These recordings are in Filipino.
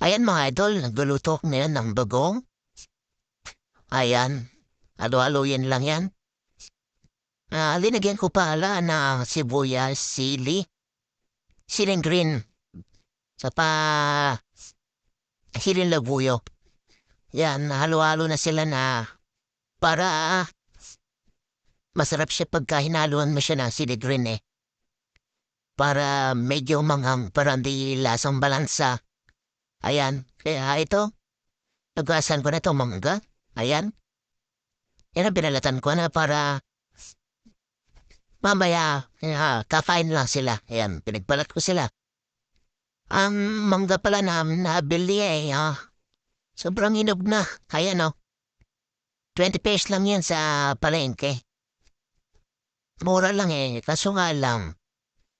Ayan mga idol, nagluluto ko ngayon ng bagong. Ayan, halo-haloyin lang yan. Linagyan ko pala ng sibuyas, siling green, sa pa siling labuyo. Yan, halo-halo na sila na para masarap siya pagka hinaluan mo siya ng siling green eh. Para medyo manghang, para hindi lasang balansa. Ayan, kaya ito, nagasan ko na ito mangga. Ayan, yan ang binalatan ko na para mamaya, kakain lang sila. Ayan, pinagbalat ko sila. Ang mangga pala na nabili sobrang hinog na. Ayan 20 pesos lang yan sa palengke. Mura lang kaso nga lang.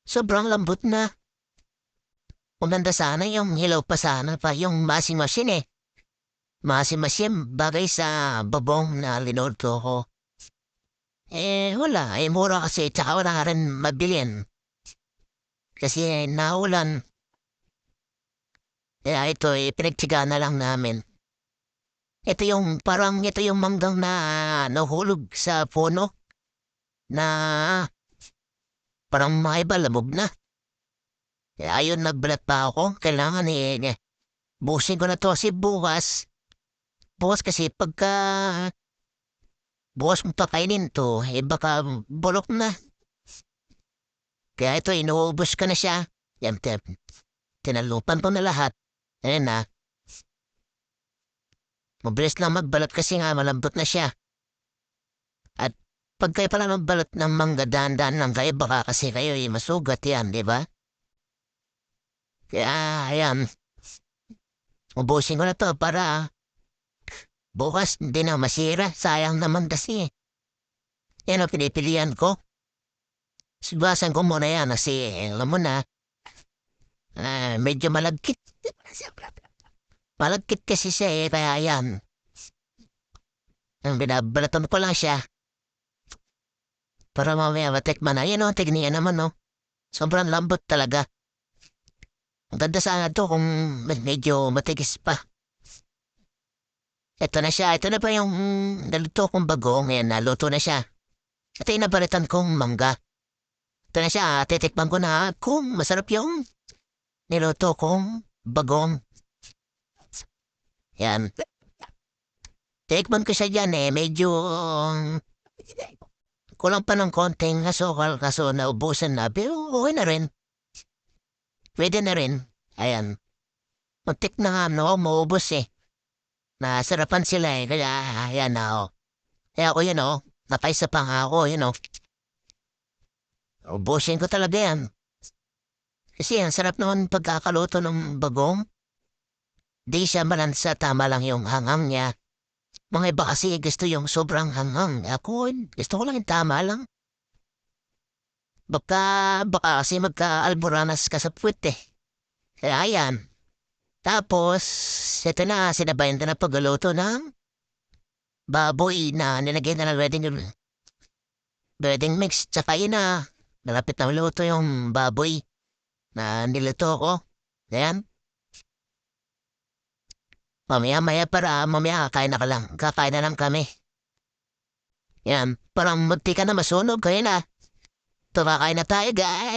Sobrang lambot na. Umanda sana yung hilaw pa sana pa yung machine machine eh. Machine machine bagay sa babong na linorto ko. Wala. Mura kasi tsaka wala rin mabilin. Kasi naulan. Kaya ito pinagtiga na lang namin. Ito yung manggang na nahulog sa puno na parang maiba labog na. Kaya ayun nagbalat pa ako. Kailangan busin ko na to kasi bukas. Bukas kasi pagka bukas kong pakainin to, baka bulok na. Kaya ito, inuubos ko na siya. Yan, tinalupan ko na lahat. Ayan na. Mabilis lang magbalot kasi nga malambot na siya. At pag kayo pala magbalot ng mangga, dahan-dahan lang kayo, baka kasi kayo masugat yan, di ba? Kaya, ayan. Ubusin ko na to para bukas hindi na masira. Sayang naman kasi. Yan ang pinipilian ko. Sibasan ko muna yan kasi alam mo na, medyo malagkit. Malagkit kasi siya kaya yan. Ang binabalatan ko lang siya. Para mamaya matikman na. Yan tignan naman Sobrang lambot talaga. Ang ganda sana to kung medyo matigis pa. Ito na siya. Ito na pa yung naluto kong bagong. Ngayon, naluto na siya. Ito yung nabalitan kong mangga. Ito na siya. Titikman ko na kung masarap yung niluto kong bagong. Yan. Tikman ko siya dyan Medyo kulang pa ng konting asukal kaso naubusan na. Pero okay na rin. Pwede na rin. Ayan. Muntik na nga maubos Nasarapan sila kaya ayan na Kaya ako nakaisa pa nga ako Ubusin ko talaga yan. Kasi ang sarap naman pagkakaluto ng bagong. Di siya malansa, tama lang yung hangang niya. Mga iba kasi gusto yung sobrang hangang. Ako, gusto ko lang yung tama lang. Baka kasi magka-alboranas ka sa puwet Kaya ayan. Tapos, ito na, sinabayan na pagluto ng baboy na nilagay na ng wedding mix. Tsaka yun malapit na luto yung baboy na niluto ko. Ayan. Mamaya para mamaya kakain na ka lang. Kakain na lang kami. Yan, parang munti ka na masunog. Kaya na, tumakain na tayo guys.